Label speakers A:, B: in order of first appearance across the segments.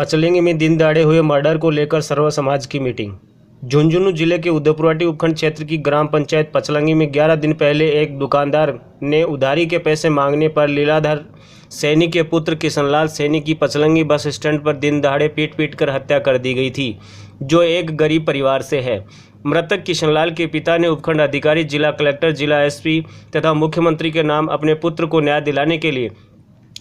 A: पचलेंगे में दिन दहाड़े हुए मर्डर को लेकर सर्व समाज की मीटिंग। झुंझुनू जिले के उदयपुरवाटी उपखंड क्षेत्र की ग्राम पंचायत पचलंगी में 11 दिन पहले एक दुकानदार ने उधारी के पैसे मांगने पर लीलाधर सैनी के पुत्र किशनलाल सैनी की पचलंगी बस स्टैंड पर दिन दहाड़े पीट कर हत्या कर दी गई थी, जो एक गरीब परिवार से है। मृतक किशनलाल के पिता ने उपखंड अधिकारी, जिला कलेक्टर, जिला एसपी तथा मुख्यमंत्री के नाम अपने पुत्र को न्याय दिलाने के लिए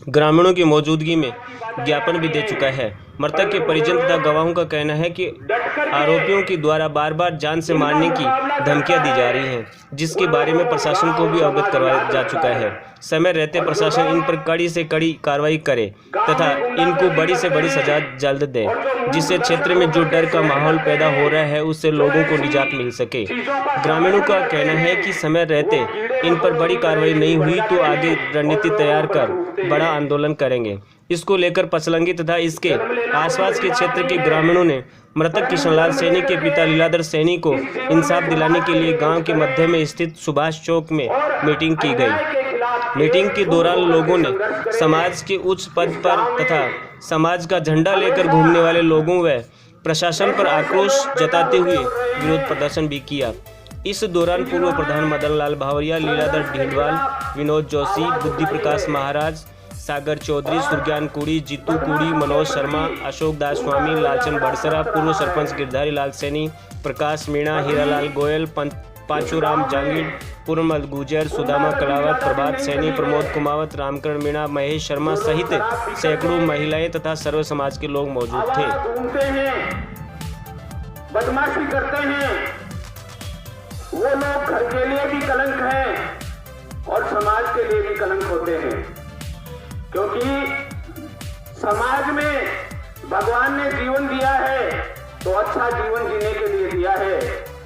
A: ग्रामीणों की मौजूदगी में ज्ञापन भी दे चुका है। मृतक के परिजन तथा गवाहों का कहना है कि आरोपियों के द्वारा बार बार जान से मारने की धमकियां दी जा रही हैं, जिसके बारे में प्रशासन को भी अवगत करवाया जा चुका है। समय रहते प्रशासन इन पर कड़ी से कड़ी कार्रवाई करे तथा इनको बड़ी से बड़ी सजा जल्द दे, जिससे क्षेत्र में जो डर का माहौल पैदा हो रहा है उससे लोगों को निजात मिल सके। ग्रामीणों का कहना है कि समय रहते इन पर बड़ी कार्रवाई नहीं हुई तो आगे रणनीति तैयार कर बड़ा आंदोलन करेंगे। इसको लेकर पचलंगी तथा इसके आसपास के क्षेत्र के ग्रामीणों ने मृतक किशनलाल सैनी के पिता लीलाधर सैनी को इंसाफ दिलाने के लिए गांव के मध्य में स्थित सुभाष चौक में मीटिंग की गई। मीटिंग के दौरान लोगों ने समाज के उच्च पद पर तथा समाज का झंडा लेकर घूमने वाले लोगों व प्रशासन पर आक्रोश जताते हुए विरोध प्रदर्शन भी किया। इस दौरान पूर्व प्रधान मदन लाल भावरिया, लीलाधर ढींडवाल, विनोद जोशी, बुद्धि प्रकाश महाराज, सागर चौधरी, सुरज्ञान कुड़ी, जीतू कुड़ी, मनोज शर्मा, अशोक दास स्वामी, लालचंद बड़सरा, पूर्व सरपंच गिरधारी लाल सैनी, प्रकाश मीणा, हीरालाल गोयल, पांचूराम जांगीर, पूर्व गुजर, सुदामा कलावत, प्रभात सैनी, प्रमोद कुमावत, रामकरण मीणा, महेश शर्मा सहित सैकड़ों महिलाएं तथा सर्व समाज के लोग मौजूद थे।
B: बदमाशी करते हैं वो लोग घर के लिए भी कलंक हैं और समाज के लिए भी कलंक होते हैं, क्योंकि समाज में भगवान ने जीवन दिया है तो अच्छा जीवन जीने के लिए दिया है,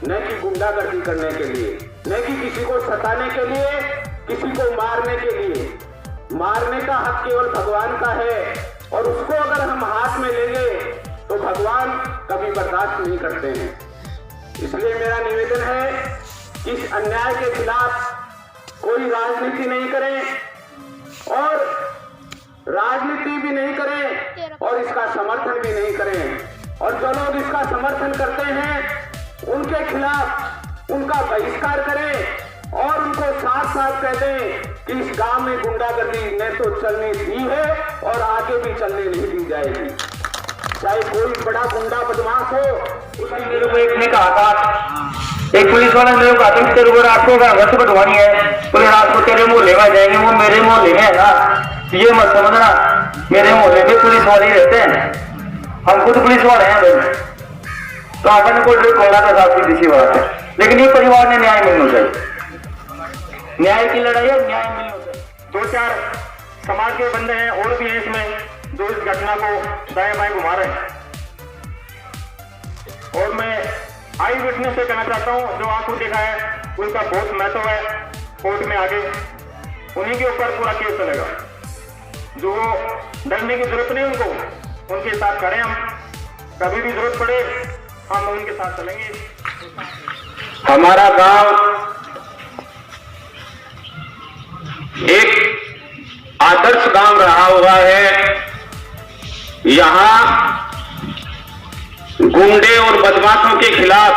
B: न कि गुंडागर्दी करने के लिए, न कि किसी को सताने के लिए, किसी को मारने के लिए। मारने का हक केवल भगवान का है और उसको अगर हम हाथ में लेंगे तो भगवान कभी बर्दाश्त नहीं करते हैं। इसलिए मेरा निवेदन है कि इस अन्याय के खिलाफ कोई राजनीति नहीं करें और राजनीति भी नहीं करें और इसका समर्थन भी नहीं करें, और जो लोग इसका समर्थन करते हैं उनके खिलाफ उनका बहिष्कार करें और उनको साथ साथ कह दें कि इस गांव में गुंडागर्दी न तो चलने दी है और आगे भी चलने नहीं दी जाएगी। चाहे कोई बड़ा गुंडा बदमाश हो।
C: मेरे को एक ने कहा था, एक पुलिस वाला मेरे को कहा था तेरे को रात को घर बढ़वानी है, बोले रात को तेरे मोहल्ले में जाएंगे। वो मेरे मोहल्ले में है ना, ये मत समझना, मेरे मोहल्ले में पुलिस वाले रहते हैं, हम खुद पुलिस वाले हैं भाई। तो अपन को कोड़ा का साफ सीधी बात है, लेकिन ये परिवार ने न्याय मिलना चाहिए। न्याय की लड़ाई है, न्याय मिलना चाहिए। 2-4 समाज के बंदे हैं और भी हैं इसमें जो इस घटना को दाएं बाएं घुमा रहे हैं, और मैं आई विटनेस से कहना चाहता हूं जो आंखों देखा है उनका बहुत महत्व है। कोर्ट में आगे उन्हीं के ऊपर पूरा केस चलेगा। जो डरने की जरूरत नहीं उनको, उनके साथ खड़े हम, कभी भी जरूरत पड़े हम उनके साथ चलेंगे। हमारा गांव एक आदर्श गांव रहा हुआ है। यहां गुंडे और बदमाशों के खिलाफ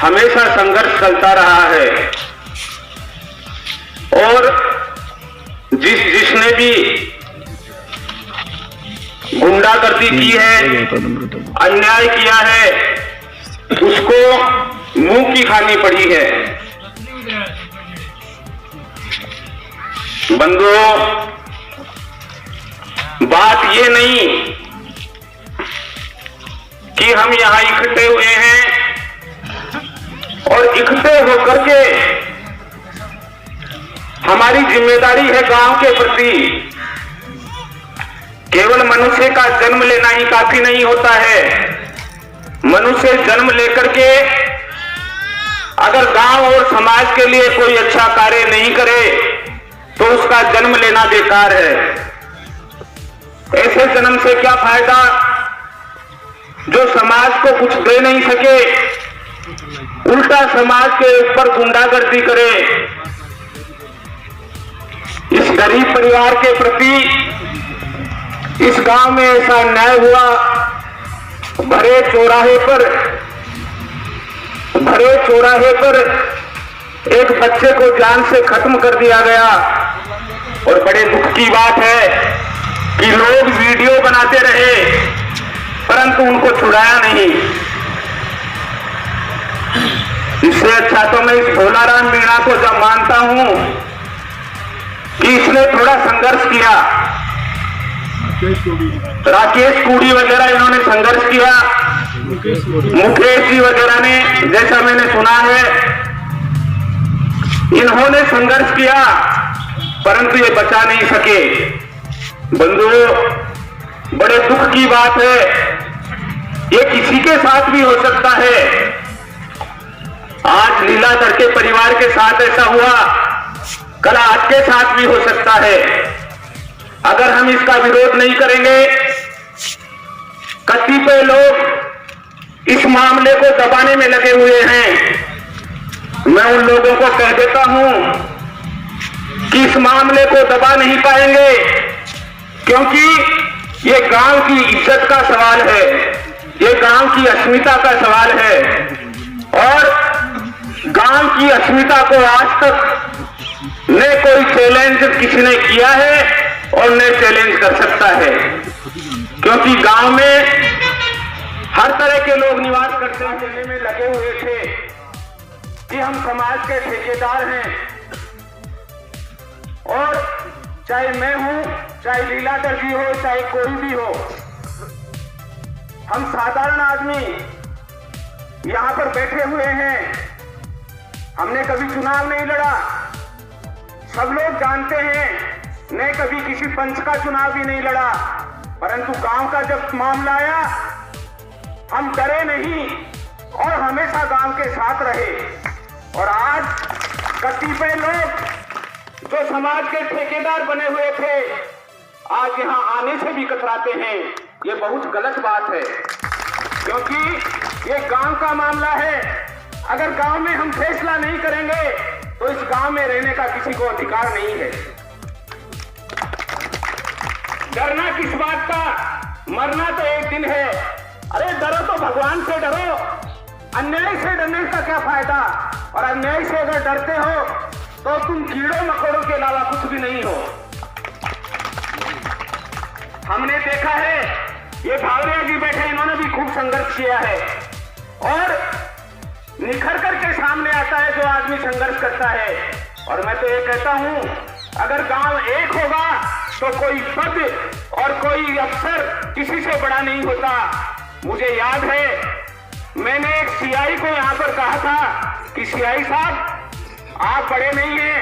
C: हमेशा संघर्ष चलता रहा है, और जिसने भी गुंडागर्दी की है, अन्याय किया है, उसको मुंह की खानी पड़ी है। बंधुओं, बात ये नहीं कि हम यहां इकट्ठे हुए हैं और इकट्ठे होकर के हमारी जिम्मेदारी है गांव के प्रति। केवल मनुष्य का जन्म लेना ही काफी नहीं होता है। मनुष्य जन्म लेकर के अगर गांव और समाज के लिए कोई अच्छा कार्य नहीं करे तो उसका जन्म लेना बेकार है। ऐसे जन्म से क्या फायदा जो समाज को कुछ दे नहीं सके, उल्टा समाज के ऊपर गुंडागर्दी करे। इस गरीब परिवार के प्रति
B: इस गांव में ऐसा अन्याय हुआ, भरे चौराहे पर एक बच्चे को जान से खत्म कर दिया गया। और बड़े दुख की बात है कि लोग वीडियो बनाते रहे परंतु उनको छुड़ाया नहीं। इससे अच्छा तो मैं इस भोलाराम मीणा को जब मानता हूं कि इसने थोड़ा संघर्ष किया, राकेश कुड़ी वगैरह इन्होंने संघर्ष किया, मुकेश जी वगैरह ने, जैसा मैंने सुना है, इन्होंने संघर्ष किया परंतु ये बचा नहीं सके। बंधुओं, बड़े दुख की बात है, ये किसी के साथ भी हो सकता है। आज लीलाधर के परिवार के साथ ऐसा हुआ, कल आपके साथ भी हो सकता है। अगर हम इसका विरोध नहीं करेंगे, कतिपय लोग इस मामले को दबाने में लगे हुए हैं। मैं उन लोगों को कह देता हूं कि इस मामले को दबा नहीं पाएंगे, क्योंकि ये गांव की इज्जत का सवाल है, ये गांव की अस्मिता का सवाल है। और गांव की अस्मिता को आज तक न कोई चैलेंज किसी ने किया है और न चैलेंज कर सकता है, क्योंकि गांव में हर तरह के लोग निवास करते हैं। में लगे हुए थे कि हम समाज के ठेकेदार हैं, और चाहे मैं हूं, चाहे लीलाधर जी हो, चाहे कोई भी हो, हम साधारण आदमी यहां पर बैठे हुए हैं। हमने कभी चुनाव नहीं लड़ा, सब लोग जानते हैं, ने कभी किसी पंच का चुनाव भी नहीं लड़ा, परंतु गांव का जब मामला आया हम डरे नहीं और हमेशा गांव के साथ रहे। और आज कतिपय लोग जो समाज के ठेकेदार बने हुए थे, आज यहां आने से भी कतराते हैं। ये बहुत गलत बात है, क्योंकि ये गांव का मामला है। अगर गांव में हम फैसला नहीं करेंगे तो इस गांव में रहने का किसी को अधिकार नहीं है। डरना किस बात का, मरना तो एक दिन है। अरे डरो तो भगवान से डरो, अन्याय से डरने का क्या फायदा। और अन्याय से अगर डरते हो तो तुम कीड़ों मकोड़ों के अलावा कुछ भी नहीं हो। हमने देखा है, ये भावरिया जी बैठे, इन्होंने भी खूब संघर्ष किया है, और निखर करके सामने आता है जो आदमी संघर्ष करता है। और मैं तो ये कहता हूं, अगर गांव एक होगा तो कोई पद और कोई अफसर किसी से बड़ा नहीं होता। मुझे याद है, मैंने एक सीआई को यहां पर कहा था कि सीआई साहब, आप बड़े नहीं हैं,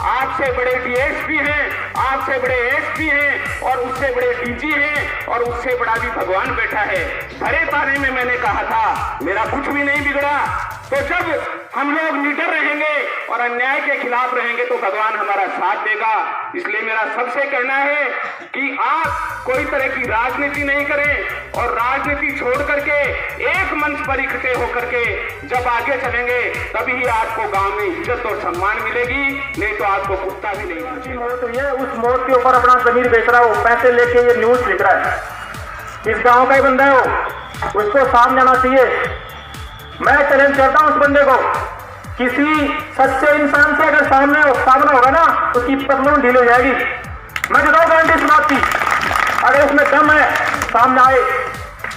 B: आपसे बड़े डीएसपी हैं, आपसे बड़े एसपी हैं, और उससे बड़े डीजी हैं, और उससे बड़ा भी भगवान बैठा है। भरे पारे में मैंने कहा था, मेरा कुछ भी नहीं बिगड़ा। तो जब हम लोग निडर रहेंगे और अन्याय के खिलाफ रहेंगे तो भगवान हमारा साथ देगा। इसलिए मेरा सबसे कहना है कि आप कोई तरह की राजनीति नहीं करें, और राजनीति छोड़ करके एक मंच पर इकट्ठे होकर के जब आगे चलेंगे तभी ही आपको गांव में इज्जत और सम्मान मिलेगी, नहीं तो आपको कुत्ता भी नहीं मिलेगा।
C: तो ये उस मोड़ के ऊपर अपना जमीन बेच रहा हो, पैसे लेके ये न्यूज लिख रहा है। इस गांव का ही बंदा है वो, उसको सामने आना चाहिए। मैं चैलेंज करता हूं उस बंदे को, किसी सच्चे इंसान से अगर सामना होगा ना, उसकी पतलून ढीली हो जाएगी। मैं बताऊं गारंटी इस बात की, अगर उसमें दम है सामने आए।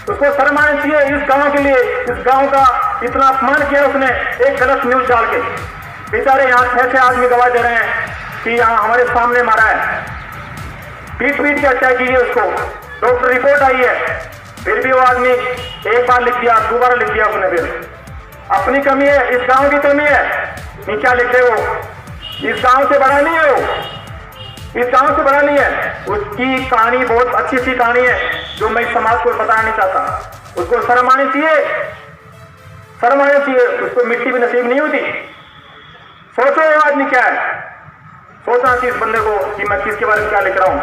C: उसको शर्म आनी चाहिए इस गांव के लिए, इस गांव का इतना अपमान किया उसने एक गलत न्यूज डाल के। बेचारे यहाँ 6 आदमी गवाह दे रहे हैं कि यहाँ हमारे सामने मारा है, पीट के हत्या की है उसको, डॉक्टर रिपोर्ट आई है, फिर भी वो आदमी एक बार लिख दिया, दोबारा लिख दिया उसने। फिर अपनी कमी है, इस गांव की कमी है, नहीं क्या लिख दे वो। इस गांव से बड़ा नहीं है वो, इस गांव से बड़ा नहीं है। उसकी कहानी बहुत अच्छी सी कहानी है जो मैं समाज को बताना नहीं चाहता। उसको शर्म आनी चाहिए, शर्म आनी चाहिए। उसको मिट्टी भी नसीब नहीं होती। सोचो ये आदमी क्या है, सोचना चाहिए इस बंदे को कि मैं किसके बारे में क्या लिख रहा हूँ।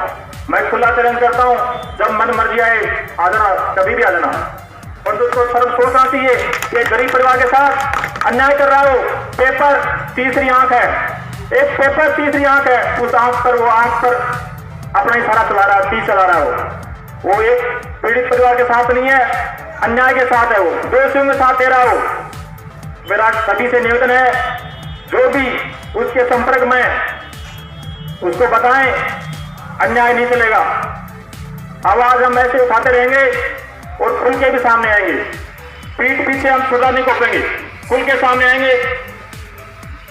C: मैं खुला चैलेंज करता हूँ, जब मन मर्जी आए आ जाना, कभी भी आ जाना। और दोस्तों शर्म सोचना चाहिए कि गरीब परिवार के साथ अन्याय कर रहा हो। पेपर तीसरी आंख है, एक पेपर तीसरी आंख है, उस आंख पर वो आंख पर अपना इशारा चला रहा है, तीर चला रहा है वो। वो एक पीड़ित परिवार के साथ नहीं है, अन्याय के साथ है, वो दोषियों के साथ दे रहा हो। मेरा सभी से निवेदन है, जो भी उसके संपर्क में, उसको बताएं अन्याय नहीं चलेगा। आवाज हम ऐसे उठाते रहेंगे और खुल के भी सामने आएंगे, पीठ पीछे हम छोटा नहीं कोपेंगे, खुल के सामने आएंगे,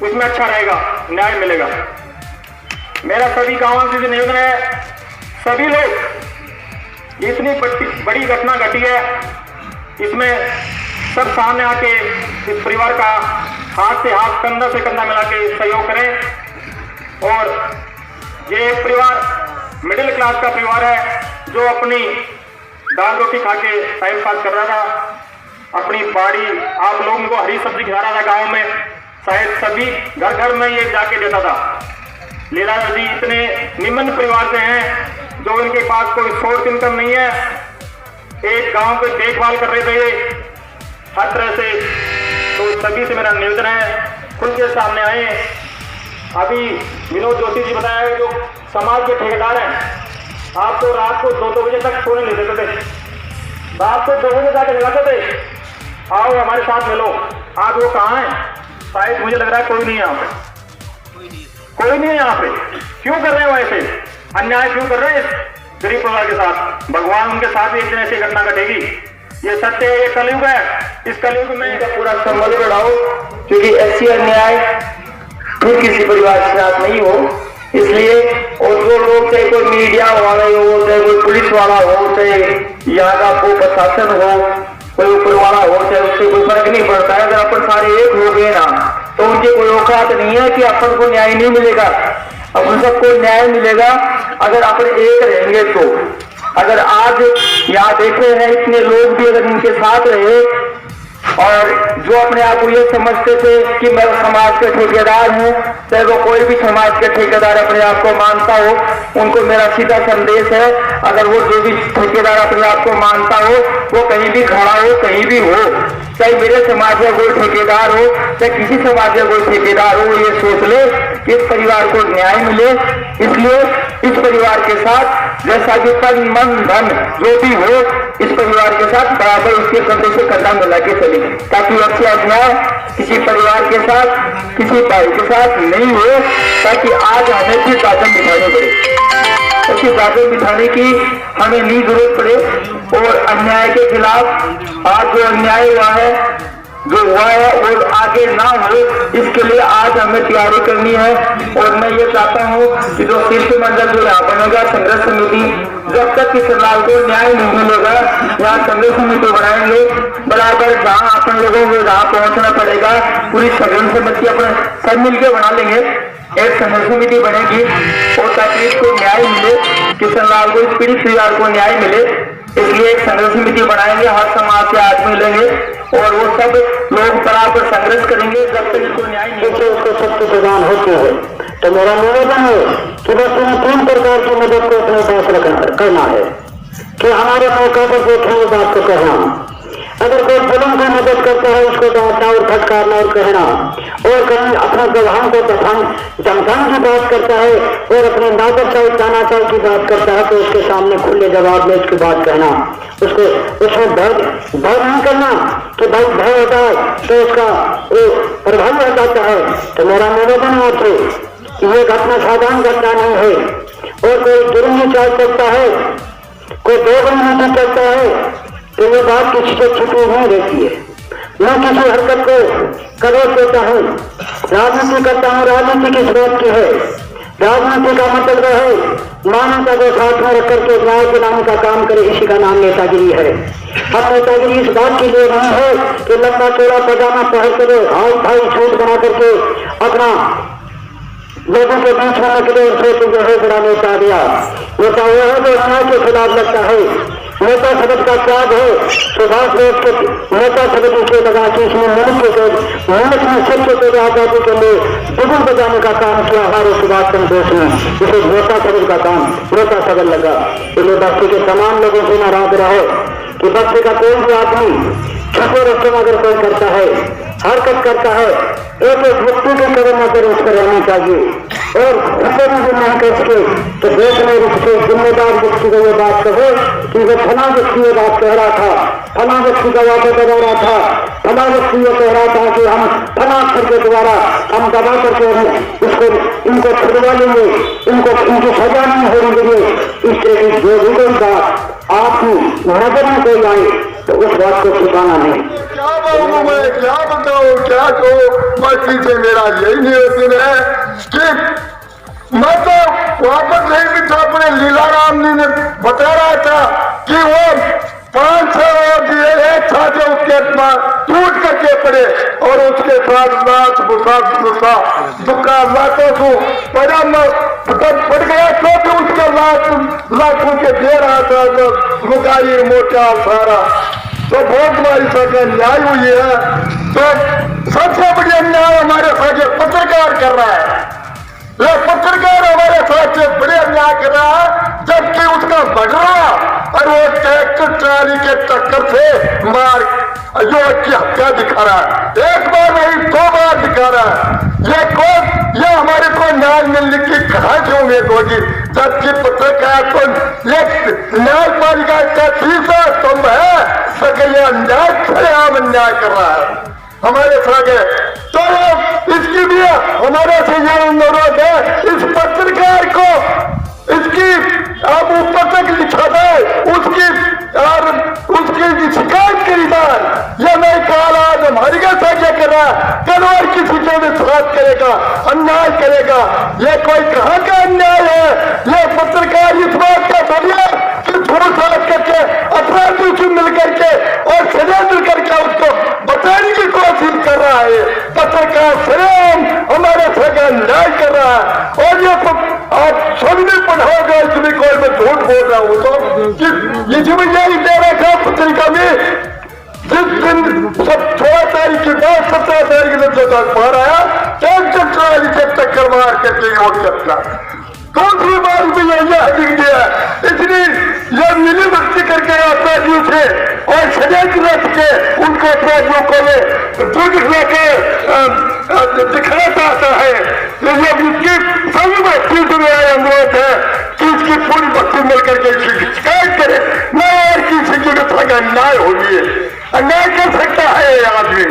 C: उसमें अच्छा रहेगा, न्याय मिलेगा। मेरा सभी गांवों से निवेदन है, सभी लोग, इतनी बड़ी घटना घटी है, इसमें सब सामने आके इस परिवार का हाथ से हाथ, कंधा से कंधा मिला के सहयोग करें। और ये परिवार मिडिल क्लास का परिवार है, जो अपनी दाल रोटी खा के टाइम पास कर रहा था, अपनी बाड़ी आप लोगों को हरी सब्जी खिला रहा था गाँव में, शायद सभी घर घर में ये जाके देता था। लीलाधर जी इतने निम्न परिवार से हैं, जो इनके पास कोई सोर्स इनकम नहीं है, एक गांव की देखभाल कर रहे थे हर तरह से। तो सभी से मेरा निवेदन है, खुल के सामने आए। अभी विनोद जोशी जी बताया, जो समाज के ठेकेदार हैं, आप तो रात को 2-2 बजे तक सोने नहीं देते थे, रात को 2 बजे जाके जगाते थे, आओ हमारे साथ मिलो। आज वो कहाँ है? शायद मुझे लग रहा है कोई नहीं है यहाँ पे, कोई नहीं है यहाँ पे। क्यों कर रहे हो ऐसे अन्याय, क्यों कर रहे हैं इस गरीब परिवार के साथ? भगवान उनके साथ भी एक दिन ऐसी घटना घटेगी, ये सत्य है, ये कलयुग है। इस कलयुग में इनका पूरा संबंध बढ़ाओ, क्योंकि ऐसी अन्याय फिर किसी परिवार के साथ नहीं हो, इसलिए। और जो लोग, चाहे कोई मीडिया वाले हो, चाहे कोई पुलिस वाला हो, चाहे यहाँ का कोई प्रशासन हो, कोई ऊपर वाला हो, चाहे उससे कोई फर्क नहीं पड़ता है। अगर अपन सारे एक हो गए ना, तो उनकी कोई औकात नहीं है कि अपन को न्याय नहीं मिलेगा। अपन सबको न्याय मिलेगा अगर अपन एक रहेंगे तो। अगर आज यहाँ देखे हैं इतने लोग भी अगर इनके साथ रहे, और जो अपने आप को ये समझते थे कि मैं समाज के ठेकेदार हूँ, चाहे वो कोई भी समाज के ठेकेदार अपने आप को मानता हो, उनको मेरा सीधा संदेश है, अगर वो जो भी ठेकेदार अपने आप को मानता हो, वो कहीं भी खड़ा हो, कहीं भी हो, चाहे मेरे समाज का कोई ठेकेदार हो, चाहे किसी समाज का कोई ठेकेदार हो, ये सोच ले कि इस परिवार को न्याय मिले। इसलिए इस परिवार के साथ जैसा कि तन मन धन जो भी हो, इस परिवार के साथ बराबर उसके कंधे से कंधा मिला के चले, ताकि अच्छे अन्याय किसी परिवार के साथ, किसी भाई के साथ नहीं हो, ताकि आज हमें भी दादम बिठाने पड़े, ऐसी दादम बिठाने की हमें नहीं जरूरत पड़े। और अन्याय के खिलाफ आज जो अन्याय हुआ है, जो हुआ है, और आगे ना हो, इसके लिए आज हमें तैयारी करनी है। और मैं ये चाहता हूँ कि जो शिष्टमंडल जो यहाँ बनेगा, संघर्ष समिति, जब तक किस लाल को न्याय नहीं मिलेगा, यहाँ संघर्ष समिति बनाएंगे बराबर, जहाँ अपन लोगों को जहाँ पहुँचना पड़ेगा, पूरी संघर्ष समिति अपने सब मिलकर बना लेंगे, एक संघर्ष समिति बनेगी, और ताकि इसको न्याय मिले, किशन लाल को, इस पीड़ित परिवार को न्याय मिले। इसलिए एक संघर्ष समिति बनाएंगे, हर समाज से आदमी लेंगे, और वो सब लोग बराबर संघर्ष करेंगे जब तक इसको न्याय नहीं, उसको शक्ति प्रदान होती है। तो मेरा निवेदन है कि बस इन 3 प्रकार की मदद को अपने पास करना है कि हमारे मौका पर देखेंगे बात को कहना। अगर कोई जुल्म की मदद करता है, उसको डांटना और फटकारना और कहना, और कहीं अपना जवान को धमकाने की बात करता है और अपने नादर चाहे तानाशाही की बात करता है, तो उसके सामने खुले जवाब में उसकी बात कहना, उसको उसमें भय नहीं करना कि भाई भय होता है तो उसका प्रभाव हो जाता है। तो मेरा निवेदन है आपसे कि ये घटना साधारण घटना नहीं है, और कोई जुर्म नहीं चल सकता है, कोई दोगुनी नहीं करता है, तो ये बात किसी से छुपी नहीं रहती है। मैं किसी हरकत को करोड़ देता हूँ, राजनीति करता हूँ, राजनीति किस बात की है? राजनीति का मतलब है मानवता को साथ में रख करके न्याय दिलाने का काम करे, इसी का नाम नेतागिरी है। अब नेतागिरी इस बात के लिए नहीं है कि लंबा चौड़ा पजामा पहन कर हाई भाई छूट बना करके अपना लोगों के बीच में निकले और सोचे जो है बड़ा नेता दिया। नेता वो है जो न्याय के खिलाफ लगता है। नेता शब्द का त्याग है। सुभाष बोस के नेता शब्द इसे लगा कि इसमें मनुष्य में सत्य को आजादी के लिए दुगुन बजाने का काम किया हमारे सुभाष चंद्र बोस ने। इसे नेता शब्द का काम नेता शब्द लगा। इसलिए बस्ती के तमाम लोगों से नाराज रहे कि बस्ती का कोई भी आदमी छठे रस्ते में अगर कोई करता है, हरकत करता है, एक एक व्यक्ति की कदम नजर उस पर रहनी चाहिए और उसे भी नहीं कर सके तो देश में जिम्मेदार व्यक्ति को ये बात कहे क्योंकि फला व्यक्ति ये बात कह रहा था, फला व्यक्ति का वादा दबा रहा था, फला व्यक्ति ये कह रहा था कि हम फला अक्षर के द्वारा हम दबा करके इसको इनको छुड़वा लेंगे, इनकी सजा नहीं होने देंगे। इस तरह की जो भी कोई बात आपकी नजर में कोई आए तो उस बात को छुपाना नहीं।
D: क्या बोलूं मैं, क्या बताऊं, क्या कहूं, मैं पीछे मेरा यही निवेदन है कि मैं तो वापस नहीं भी था। अपने लीलाराम जी ने बता रहा था कि वो 5-6 दिए था जो उसके टूट करके पड़े और उसके साथ लाश भूसा दुखा लाखों को पड़ा पड़ गया तो भी उसका लाखों के दे रहा था रुकाई मोटा सारा। तो बहुत हमारी साथ अन्याय हुई है। तो सबसे बड़ी अन्याय हमारे साथ पत्रकार कर रहा है। ये पत्रकार हमारे साथ से बड़े अन्याय कर रहा है, जबकि उसका बगड़ा और वो ट्रैक्टर ट्राली के टक्कर से मार जो की हत्या दिखा रहा है। एक बार नहीं 2 बार दिखा रहा है। ये हमारे को न्याय मिलने की कहा से उम्मीद होगी, जबकि पत्रकार को न्यायपालिका का तीसरा स्तंभ है, सके अन्याय अन्याय कर रहा है हमारे साथ। तो इसकी भी हमारे से यह अनुरोध है, इस पत्रकार को इसकी अब ऊपर तक लिखा है उसकी शिकायत करी बार यह नहीं कहा आज हमारी का क्या कर रहा है, कल और किसी के विश्वास करेगा, अन्याय करेगा। यह कोई कहाँ का अन्याय है? यह पत्रकार इस बात का बढ़िया कि झूठ साज करके अपराधी से मिल करके और षड्यंत्र करके उसको बताने की कोशिश कर रहा है। पत्रकार स्वयं हमारे संग अन्याय कर रहा है। और ये आप सभी पढ़ाओगे, इसमें कोई मैं झूठ बोल रहा हूँ तो इसमें यही दे रहा था पत्रिका में, जिस दिन 16 तारीख के बाद 17 तारीख में जो अखबार आया, ट्रैक्टर ट्राली से टक्कर मार करके वो चक्का। दूसरी बार भी यही दिख गया, इसलिए यह मिली भक्ति करके अपराधियों से और षड्यंत्र रच के उनको अपराधियों को दिखाना चाहता है। लेकिन इसकी सभी भक्ति से मेरा अनुरोध है कि इसकी पूरी भक्ति मिलकर के इसकी शिकायत करे, न और किसी की तरह अन्याय होगी, अन्याय कर सकता है ये आदमी।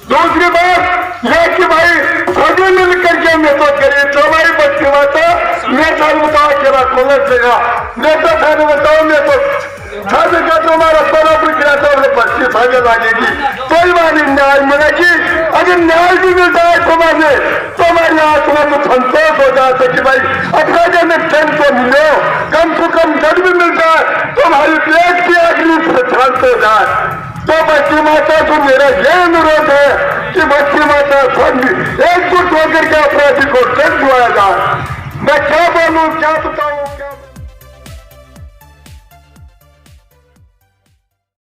D: दूसरी बात यह कि भाई सभी मिल करके नेता करे, तो हमारी बच्ची माता नेता बताओ के कॉलेज देगा, नेता था बताओ मैं तो छात्र का तो हमारा बराबर किया था, उन्हें 25 आगे लगेगी, कोई बात न्याय मिलेगी। अगर न्याय भी मिल जाए समाज में तो हमारी आत्मा को संतोष हो जाता कि भाई अपराध में चैन तो मिलो, कम से कम जज भी मिल जाए तो हमारी पेट की अगली से शांत हो जाए। तो बच्ची माता को मेरा यह अनुरोध है कि बच्ची माता सब एकजुट होकर के अपराधी को दंड दिलाया जाए। मैं क्या बोलूं, क्या बताऊं।